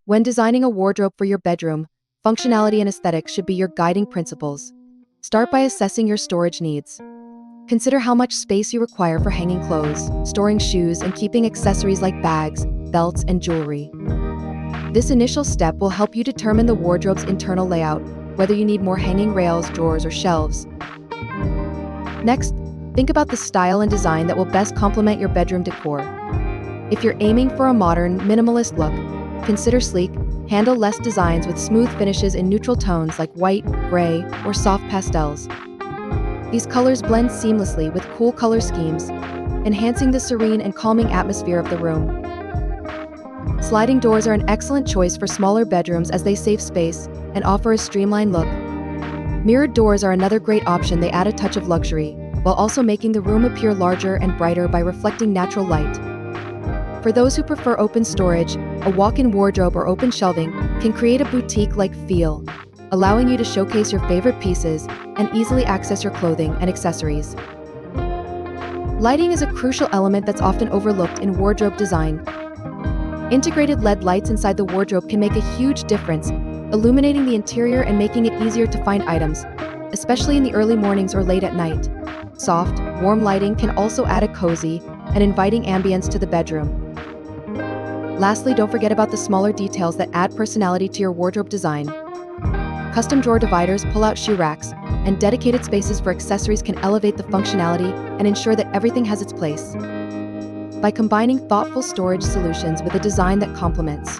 When designing a wardrobe for your bedroom, functionality and aesthetics should be your guiding principles. Start by assessing your storage needs. Consider how much space you require for hanging clothes, storing shoes, and keeping accessories like bags, belts, and jewelry. This initial step will help you determine the wardrobe's internal layout, whether you need more hanging rails, drawers, or shelves. Next, think about the style and design that will best complement your bedroom decor. If you're aiming for a modern, minimalist look, consider sleek, handle-less designs with smooth finishes in neutral tones like white, gray, or soft pastels. These colors blend seamlessly with cool color schemes, enhancing the serene and calming atmosphere of the room. Sliding doors are an excellent choice for smaller bedrooms as they save space and offer a streamlined look. Mirrored doors are another great option. They add a touch of luxury, while also making the room appear larger and brighter by reflecting natural light. For those who prefer open storage, a walk-in wardrobe or open shelving can create a boutique-like feel, allowing you to showcase your favorite pieces and easily access your clothing and accessories. Lighting is a crucial element that's often overlooked in wardrobe design. Integrated LED lights inside the wardrobe can make a huge difference, illuminating the interior and making it easier to find items, especially in the early mornings or late at night. Soft, warm lighting can also add a cozy and inviting ambience to the bedroom. Lastly, don't forget about the smaller details that add personality to your wardrobe design. Custom drawer dividers, pull-out shoe racks, and dedicated spaces for accessories can elevate the functionality and ensure that everything has its place. By combining thoughtful storage solutions with a design that complements